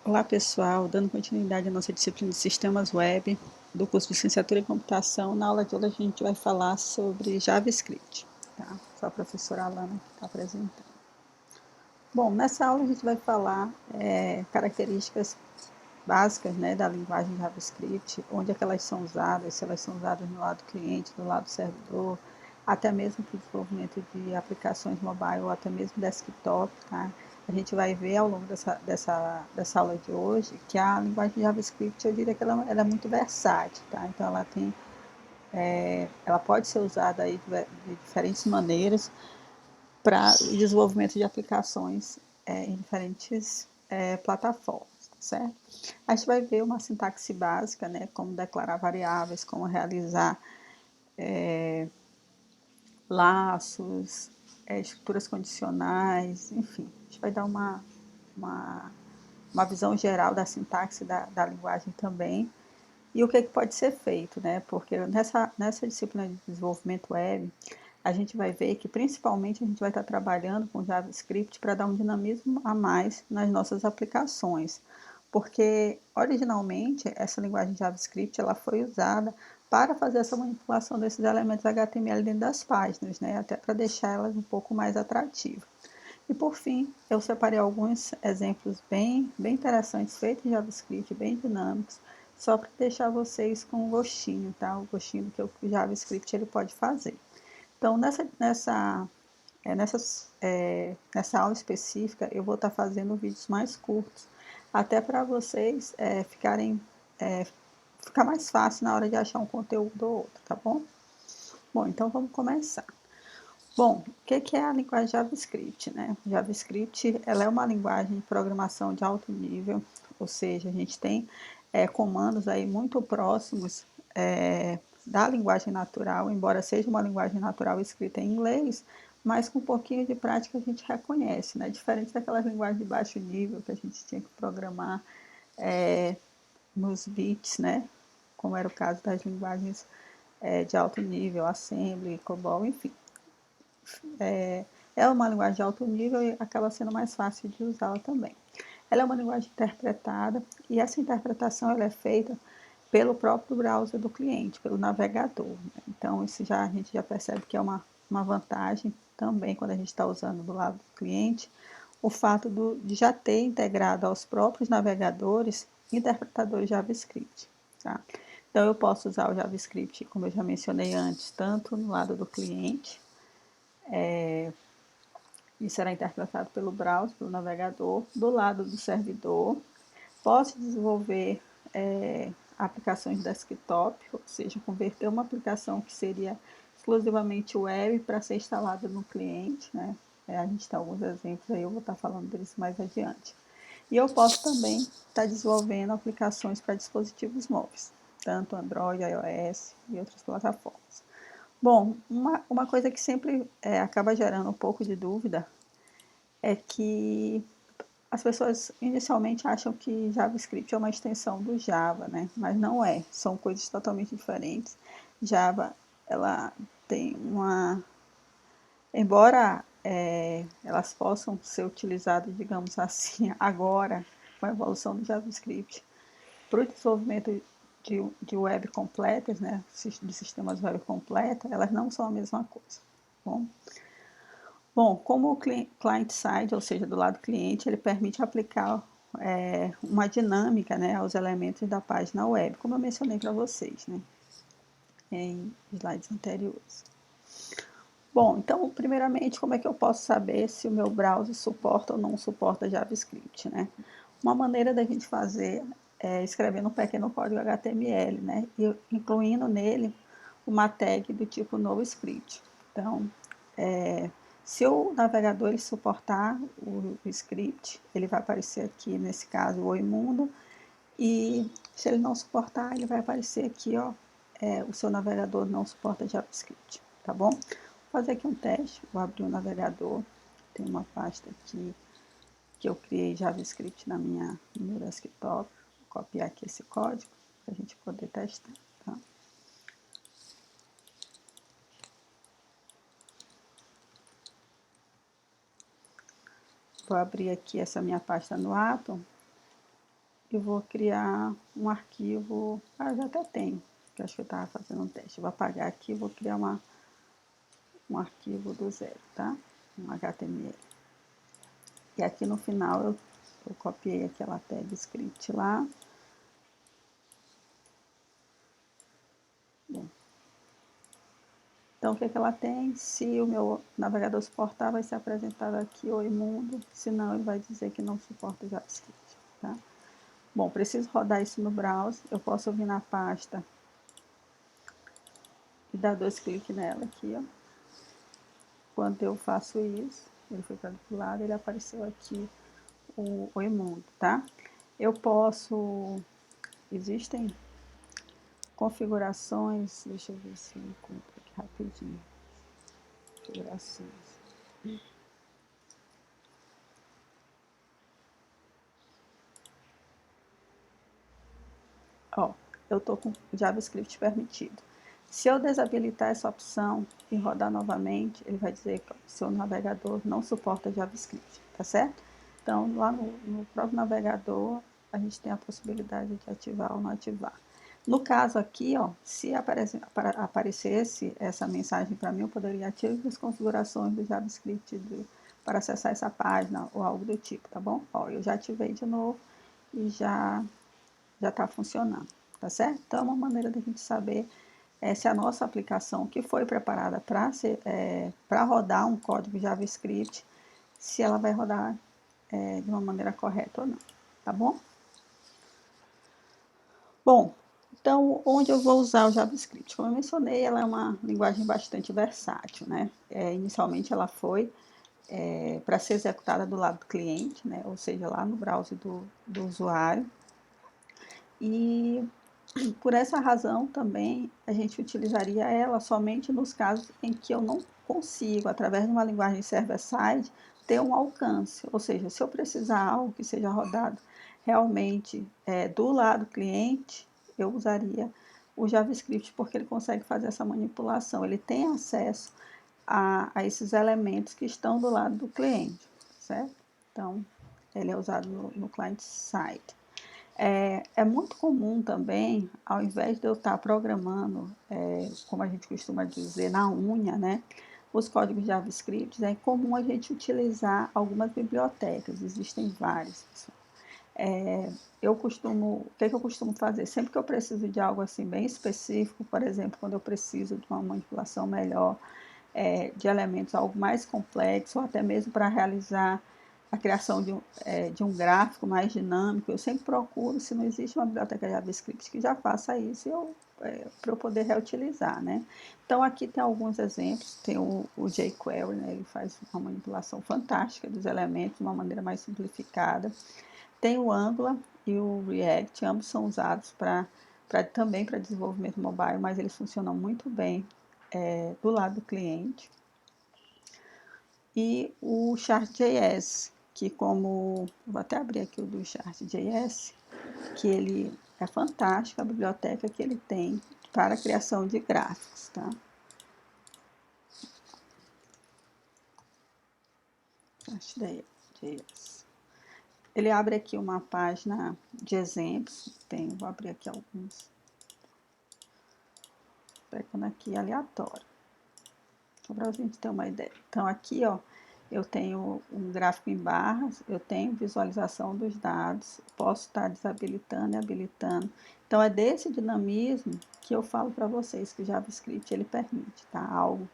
Olá pessoal, dando continuidade à nossa disciplina de Sistemas Web do curso de Licenciatura em Computação. Na aula de hoje a gente vai falar sobre JavaScript, tá? Só a professora Alana que está apresentando. Bom, nessa aula a gente vai falar características básicas, né, da linguagem JavaScript, onde é que elas são usadas, se elas são usadas no lado cliente, no lado servidor, até mesmo para o desenvolvimento de aplicações mobile ou até mesmo desktop, tá? A gente vai ver ao longo dessa aula de hoje que a linguagem JavaScript, eu diria que ela é muito versátil, tá? Então ela pode ser usada aí de diferentes maneiras para o desenvolvimento de aplicações em diferentes plataformas, tá certo? A gente vai ver uma sintaxe básica, né, como declarar variáveis, como realizar laços, estruturas condicionais, enfim. A gente vai dar uma, uma visão geral da sintaxe da linguagem também e o que pode ser feito, né? Porque nessa disciplina de desenvolvimento web, a gente vai ver que principalmente a gente vai estar trabalhando com JavaScript para dar um dinamismo a mais nas nossas aplicações. Porque originalmente essa linguagem JavaScript ela foi usada para fazer essa manipulação desses elementos HTML dentro das páginas, né? Até para deixar elas um pouco mais atrativas. E por fim, eu separei alguns exemplos bem interessantes, feitos em JavaScript, bem dinâmicos, só para deixar vocês com um gostinho, tá? O gostinho do que o JavaScript ele pode fazer. Então, nessa aula específica, eu vou estar fazendo vídeos mais curtos, até para vocês ficar mais fácil na hora de achar um conteúdo ou outro, tá bom? Bom, então vamos começar. Bom, o que é a linguagem JavaScript, né? JavaScript, ela é uma linguagem de programação de alto nível, ou seja, a gente tem comandos aí muito próximos da linguagem natural, embora seja uma linguagem natural escrita em inglês, mas com um pouquinho de prática a gente reconhece, né? Diferente daquelas linguagens de baixo nível que a gente tinha que programar nos bits, né? Como era o caso das linguagens de alto nível, Assembly, COBOL, enfim. É uma linguagem de alto nível e acaba sendo mais fácil de usá-la também. Ela é uma linguagem interpretada e essa interpretação ela é feita pelo próprio browser do cliente, pelo navegador. Né? Então, a gente já percebe que é uma vantagem também quando a gente está usando do lado do cliente, o fato de já ter integrado aos próprios navegadores interpretadores JavaScript. Tá? Então, eu posso usar o JavaScript, como eu já mencionei antes, tanto no lado do cliente, e será interpretado pelo browser, pelo navegador, do lado do servidor. Posso desenvolver aplicações desktop, ou seja, converter uma aplicação que seria exclusivamente web para ser instalada no cliente, né? A gente tem alguns exemplos aí, eu vou estar falando deles mais adiante. E eu posso também estar desenvolvendo aplicações para dispositivos móveis, tanto Android, iOS e outras plataformas. Bom, uma coisa que sempre acaba gerando um pouco de dúvida é que as pessoas inicialmente acham que JavaScript é uma extensão do Java, né? Mas não é, são coisas totalmente diferentes. Java, ela tem embora elas possam ser utilizadas, digamos assim, agora, com a evolução do JavaScript, para o desenvolvimento de web completas, né? De sistemas web completos, elas não são a mesma coisa. Bom, como o client-side, ou seja, do lado cliente, ele permite aplicar uma dinâmica, né, aos elementos da página web, como eu mencionei para vocês, né, em slides anteriores. Bom, então, primeiramente, como é que eu posso saber se o meu browser suporta ou não suporta JavaScript, né? Uma maneira da gente fazer é escrevendo um pequeno código HTML, né, e incluindo nele uma tag do tipo NoScript. Então, se o navegador ele suportar o script, ele vai aparecer aqui, nesse caso, o Oi Mundo, e se ele não suportar, ele vai aparecer aqui, ó, o seu navegador não suporta JavaScript, tá bom? Vou fazer aqui um teste, vou abrir o navegador, tem uma pasta aqui que eu criei JavaScript no meu desktop, vou copiar aqui esse código para a gente poder testar, tá? Vou abrir aqui essa minha pasta no Atom e vou criar um arquivo, eu já até tenho, que acho que eu estava fazendo um teste. Eu vou apagar aqui e vou criar um arquivo do zero, tá? Um HTML. E aqui no final eu copiei aquela tag script lá. Bom. Então, o que, que ela tem? Se o meu navegador suportar, vai ser apresentado aqui Oi Mundo, senão ele vai dizer que não suporta JavaScript, tá? Bom, preciso rodar isso no browser, eu posso vir na pasta e dar 2 cliques nela aqui, ó. Quando eu faço isso, ele foi para o lado, ele apareceu aqui o Oi Mundo, tá? Eu posso, existem configurações, deixa eu ver se eu encontro aqui rapidinho. Configurações. Ó, eu tô com JavaScript permitido. Se eu desabilitar essa opção e rodar novamente, ele vai dizer que o seu navegador não suporta JavaScript, tá certo? Então, lá no próprio navegador, a gente tem a possibilidade de ativar ou não ativar. No caso aqui, ó, se aparecesse essa mensagem para mim, eu poderia ativar as configurações do JavaScript para acessar essa página ou algo do tipo, tá bom? Ó, eu já ativei de novo e já está funcionando, tá certo? Então, é uma maneira da gente saber se a nossa aplicação, que foi preparada para rodar um código JavaScript, se ela vai rodar de uma maneira correta ou não, tá bom? Bom, então, onde eu vou usar o JavaScript? Como eu mencionei, ela é uma linguagem bastante versátil, né? Inicialmente, ela foi para ser executada do lado do cliente, né? Ou seja, lá no browser do usuário. E por essa razão também a gente utilizaria ela somente nos casos em que eu não consigo, através de uma linguagem server-side, ter um alcance. Ou seja, se eu precisar algo que seja rodado realmente do lado cliente, eu usaria o JavaScript porque ele consegue fazer essa manipulação. Ele tem acesso a esses elementos que estão do lado do cliente, certo? Então, ele é usado no client-side. É muito comum também, ao invés de eu estar programando, como a gente costuma dizer, na unha, né, os códigos JavaScript, é comum a gente utilizar algumas bibliotecas, existem várias. O que eu costumo fazer? Sempre que eu preciso de algo assim bem específico, por exemplo, quando eu preciso de uma manipulação melhor de elementos, algo mais complexo, ou até mesmo para realizar a criação de um gráfico mais dinâmico, eu sempre procuro, se não existe uma biblioteca JavaScript que já faça isso, para eu poder reutilizar, né? Então, aqui tem alguns exemplos, tem o jQuery, né? Ele faz uma manipulação fantástica dos elementos de uma maneira mais simplificada. Tem o Angular e o React, ambos são usados também para desenvolvimento mobile, mas eles funcionam muito bem do lado do cliente. E o Chart.js, que vou até abrir aqui o do Chart.js, que ele é fantástico, a biblioteca que ele tem para a criação de gráficos, tá? Chart.js. Ele abre aqui uma página de exemplos, vou abrir aqui alguns, pegando aqui aleatório, só para a gente ter uma ideia. Então, aqui, ó, eu tenho um gráfico em barras, eu tenho visualização dos dados, posso estar desabilitando e habilitando. Então, é desse dinamismo que eu falo para vocês que o JavaScript ele permite, tá? Algo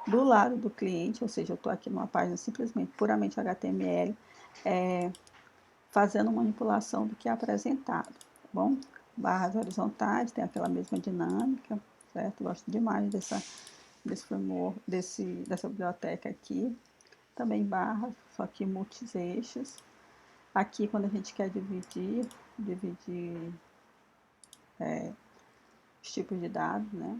do lado do cliente, ou seja, eu estou aqui numa página simplesmente puramente HTML, fazendo manipulação do que é apresentado, tá bom? Barras horizontais, tem aquela mesma dinâmica, certo? Gosto demais desse framework, dessa biblioteca aqui. Também barras, só que multi-eixos. Aqui, quando a gente quer dividir os tipos de dados, né?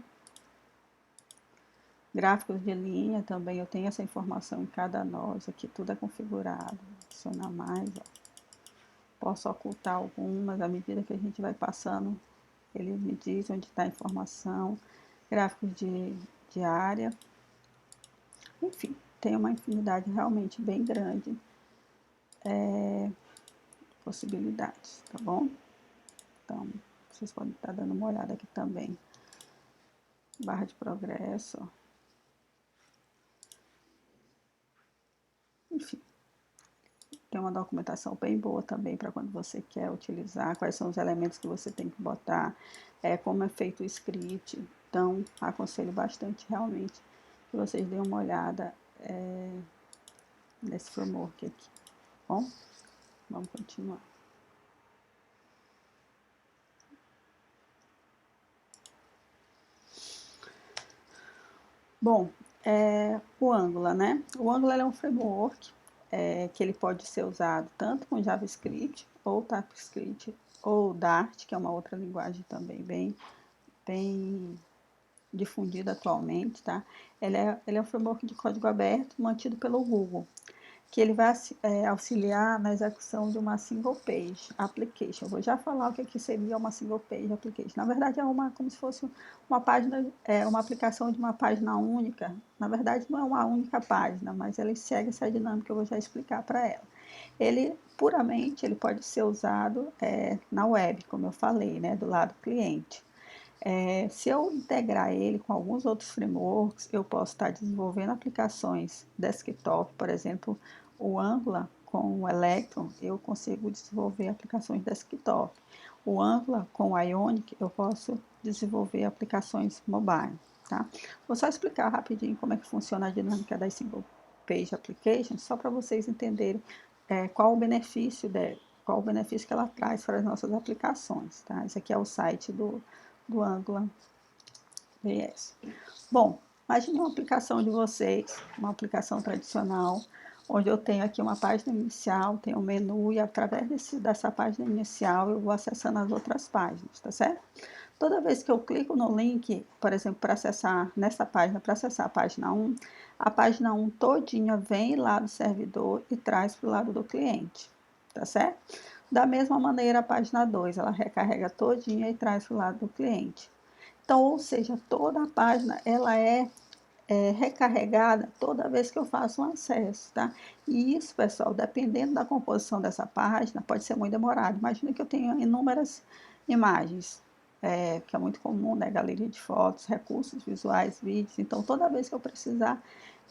Gráficos de linha também, eu tenho essa informação em cada nó, isso aqui tudo é configurado. Adicionar mais, ó. Posso ocultar algumas, à medida que a gente vai passando, ele me diz onde está a informação. Gráficos de área. Enfim, tem uma infinidade realmente bem grande possibilidades, tá bom? Então, vocês podem estar dando uma olhada aqui também. Barra de progresso. Enfim, tem uma documentação bem boa também para quando você quer utilizar, quais são os elementos que você tem que botar, como é feito o script. Então, aconselho bastante realmente que vocês deem uma olhada nesse framework aqui. Bom, vamos continuar. Bom, o Angular, né? O Angular é um framework que ele pode ser usado tanto com JavaScript, ou TypeScript, ou Dart, que é uma outra linguagem também bem difundida atualmente, tá? Ele é um framework de código aberto mantido pelo Google, que ele vai auxiliar na execução de uma single page application. Eu vou já falar o que seria uma single page application. Na verdade, como se fosse uma página, uma aplicação de uma página única. Na verdade, não é uma única página, mas ele segue essa dinâmica, eu vou já explicar para ela. Ele, puramente, ele pode ser usado na web, como eu falei, né, do lado cliente. Se eu integrar ele com alguns outros frameworks, eu posso estar desenvolvendo aplicações desktop, por exemplo, o Angular com o Electron, eu consigo desenvolver aplicações desktop. O Angular com o Ionic, eu posso desenvolver aplicações mobile. Tá? Vou só explicar rapidinho como é que funciona a dinâmica das single page applications, só para vocês entenderem qual o benefício qual o benefício que ela traz para as nossas aplicações. Tá? Esse aqui é o site do Angular JS. Bom, imagine uma aplicação de vocês, uma aplicação tradicional, onde eu tenho aqui uma página inicial, tenho um menu, e através dessa página inicial eu vou acessando as outras páginas, tá certo? Toda vez que eu clico no link, por exemplo, para acessar nessa página, para acessar a página 1 todinha vem lá do servidor e traz para o lado do cliente, tá certo? Da mesma maneira, a página 2, ela recarrega todinha e traz para o lado do cliente. Então, ou seja, toda a página, ela é recarregada toda vez que eu faço um acesso, tá? E isso, pessoal, dependendo da composição dessa página, pode ser muito demorado. Imagina que eu tenho inúmeras imagens, que é muito comum, né? Galeria de fotos, recursos visuais, vídeos. Então, toda vez que eu precisar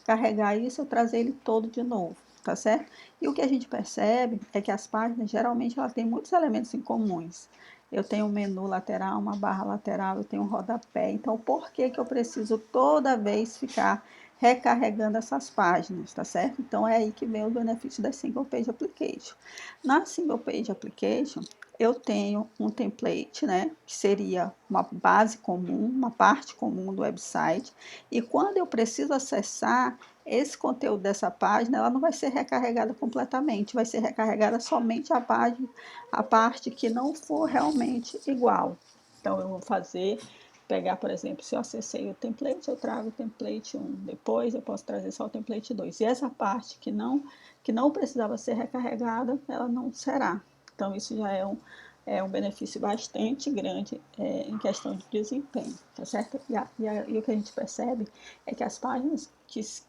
carregar isso, eu trazer ele todo de novo, tá certo? E o que a gente percebe é que as páginas, geralmente, elas têm muitos elementos em comuns. Eu tenho um menu lateral, uma barra lateral, eu tenho um rodapé. Então, por que que eu preciso toda vez ficar recarregando essas páginas, tá certo? Então, é aí que vem o benefício da Single Page Application. Na Single Page Application, eu tenho um template, né, que seria uma base comum, uma parte comum do website, e quando eu preciso acessar esse conteúdo dessa página, ela não vai ser recarregada completamente, vai ser recarregada somente a parte que não for realmente igual. Então, eu vou pegar, por exemplo, se eu acessei o template, eu trago o template 1, depois eu posso trazer só o template 2. E essa parte que não precisava ser recarregada, ela não será. Então, isso já é um benefício bastante grande em questão de desempenho, tá certo? E o que a gente percebe é que as páginas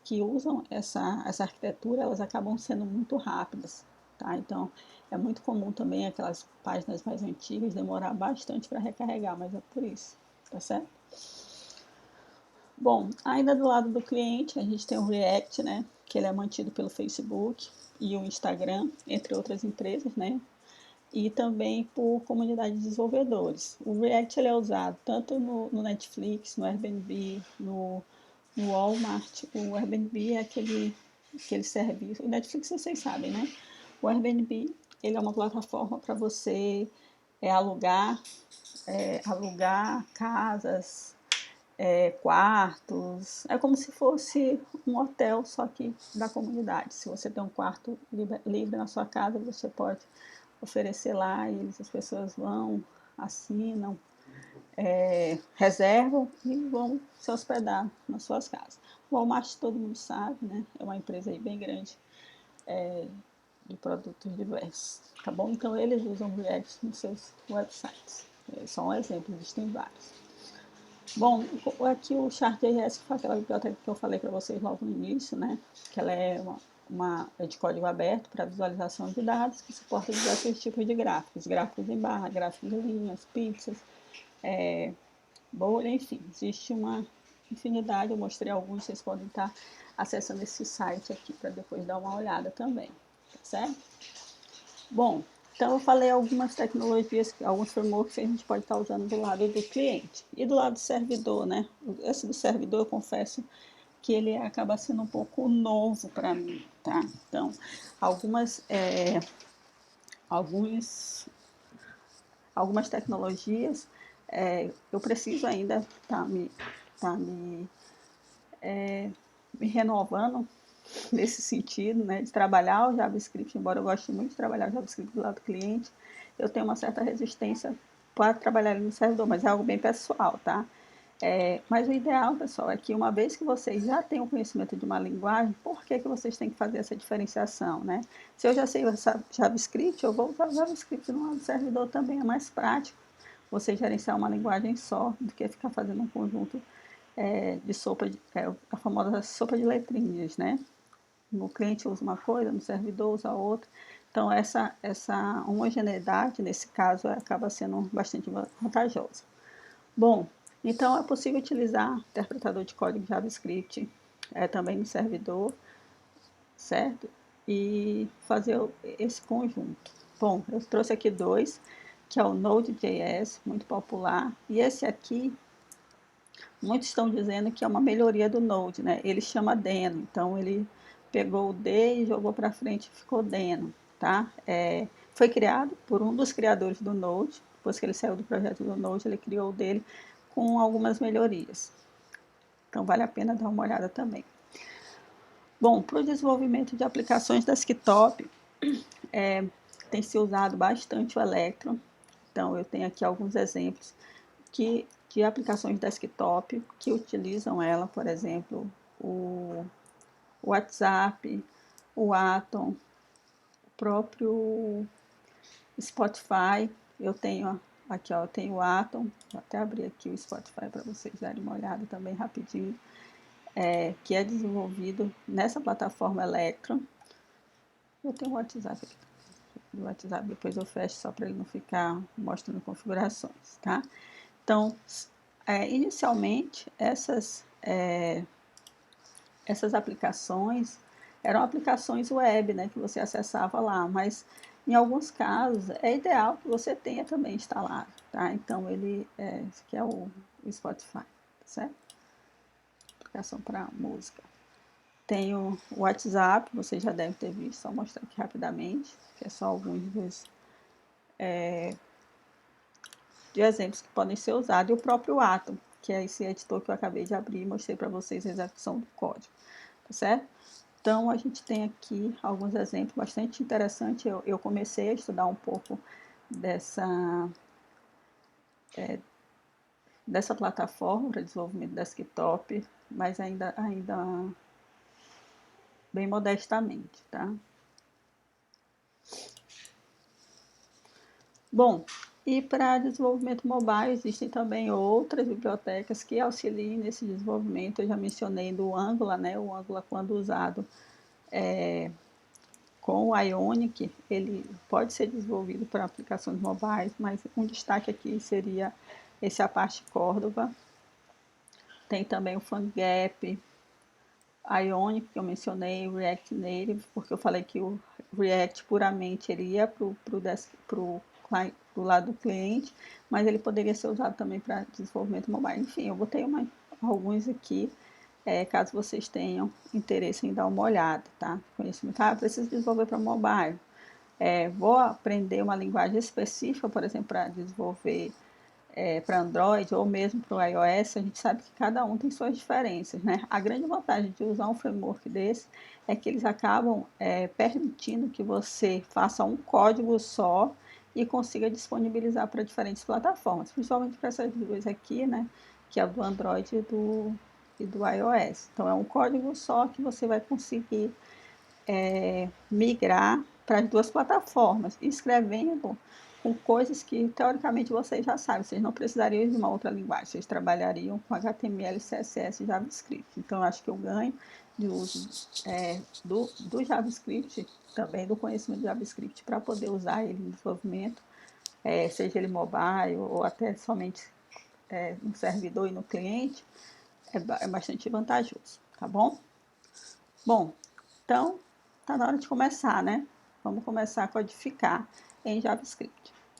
que usam essa arquitetura, elas acabam sendo muito rápidas, tá? Então, é muito comum também aquelas páginas mais antigas demorar bastante para recarregar, mas é por isso, tá certo? Bom, ainda do lado do cliente, a gente tem o React, né? Que ele é mantido pelo Facebook e o Instagram, entre outras empresas, né? E também por comunidade de desenvolvedores. O React ele é usado tanto no Netflix, no Airbnb, no Walmart. O Airbnb é aquele serviço. O Netflix vocês sabem, né? O Airbnb ele é uma plataforma para você alugar casas, quartos. É como se fosse um hotel, só que da comunidade. Se você tem um quarto livre na sua casa, você pode oferecer lá e as pessoas vão, assinam, reservam e vão se hospedar nas suas casas. O Walmart todo mundo sabe, né? É uma empresa aí bem grande de produtos diversos, tá bom? Então eles usam o React nos seus websites. Só um exemplo, existem vários. Bom, aqui o Chart.js, que foi aquela biblioteca que eu falei para vocês logo no início, né? Que ela é é de código aberto para visualização de dados, que suporta diversos tipos de gráficos, gráficos em barra, gráficos de linhas, pizzas, bolha, enfim, existe uma infinidade, eu mostrei alguns, vocês podem estar acessando esse site aqui para depois dar uma olhada também, tá certo? Bom, então eu falei algumas tecnologias, alguns frameworks que a gente pode estar usando do lado do cliente. E do lado do servidor, né? Esse do servidor, eu confesso que ele acaba sendo um pouco novo para mim, tá? Então, algumas tecnologias eu preciso ainda tá me renovando nesse sentido, né, de trabalhar o JavaScript, embora eu goste muito de trabalhar o JavaScript do lado do cliente, eu tenho uma certa resistência para trabalhar no servidor, mas é algo bem pessoal, tá? Mas o ideal, pessoal, é que uma vez que vocês já têm o conhecimento de uma linguagem, por que vocês têm que fazer essa diferenciação, né? Se eu já sei JavaScript, eu vou usar o JavaScript no lado do servidor também, é mais prático você gerenciar uma linguagem só do que ficar fazendo um conjunto de sopa, a famosa sopa de letrinhas, né? No cliente usa uma coisa, no servidor usa outra. Então, essa homogeneidade, nesse caso, acaba sendo bastante vantajosa. Bom, então é possível utilizar interpretador de código JavaScript também no servidor, certo? E fazer esse conjunto. Bom, eu trouxe aqui dois, que é o Node.js, muito popular, e esse aqui, muitos estão dizendo que é uma melhoria do Node, né? Ele chama Deno, então ele pegou o D e jogou para frente e ficou Deno, tá? Foi criado por um dos criadores do Node, depois que ele saiu do projeto do Node, ele criou o dele com algumas melhorias. Então vale a pena dar uma olhada também. Bom, para o desenvolvimento de aplicações desktop, tem se usado bastante o Electron. Então eu tenho aqui alguns exemplos de aplicações desktop que utilizam ela, por exemplo, o WhatsApp, o Atom, o próprio Spotify. Eu tenho aqui, ó, eu tenho o Atom, vou até abrir aqui o Spotify para vocês darem uma olhada também rapidinho, que é desenvolvido nessa plataforma Electron. Eu tenho o WhatsApp aqui. O WhatsApp depois eu fecho só para ele não ficar mostrando configurações, tá? Então, inicialmente, essas aplicações eram aplicações web, né, que você acessava lá, mas em alguns casos é ideal que você tenha também instalado, tá? Então, esse aqui é o Spotify, tá certo? Aplicação para música. Tem o WhatsApp, você já deve ter visto, só mostrar aqui rapidamente, que é só alguns de exemplos que podem ser usados, e o próprio Atom, que é esse editor que eu acabei de abrir e mostrei para vocês a execução do código, tá certo? Então, a gente tem aqui alguns exemplos bastante interessantes. Eu comecei a estudar um pouco dessa plataforma para desenvolvimento desktop, mas ainda bem modestamente, tá? Bom, e para desenvolvimento mobile existem também outras bibliotecas que auxiliam nesse desenvolvimento. Eu já mencionei do Angular, né? O Angular, quando usado com o Ionic, ele pode ser desenvolvido para aplicações mobiles, mas um destaque aqui seria esse Apache Cordova. Tem também o PhoneGap, Ionic, que eu mencionei, o React Native, porque eu falei que o React puramente ele ia para o lado do cliente, mas ele poderia ser usado também para desenvolvimento mobile. Enfim, eu botei alguns aqui, caso vocês tenham interesse em dar uma olhada, tá? Conhecimento, preciso desenvolver para mobile. Vou aprender uma linguagem específica, por exemplo, para desenvolver para Android ou mesmo para o iOS. A gente sabe que cada um tem suas diferenças, né? A grande vantagem de usar um framework desse é que eles acabam permitindo que você faça um código só e consiga disponibilizar para diferentes plataformas, principalmente para essas duas aqui, né? Que é o do Android e do iOS. Então é um código só que você vai conseguir migrar para as duas plataformas, escrevendo com coisas que, teoricamente, vocês já sabem. Vocês não precisariam de uma outra linguagem. Vocês trabalhariam com HTML, CSS e JavaScript. Então, eu acho que eu ganho de uso do JavaScript, também do conhecimento do JavaScript, para poder usar ele no desenvolvimento, seja ele mobile ou até somente no servidor e no cliente, é bastante vantajoso, tá bom? Bom, então, tá na hora de começar, né? Vamos começar a codificar em JavaScript.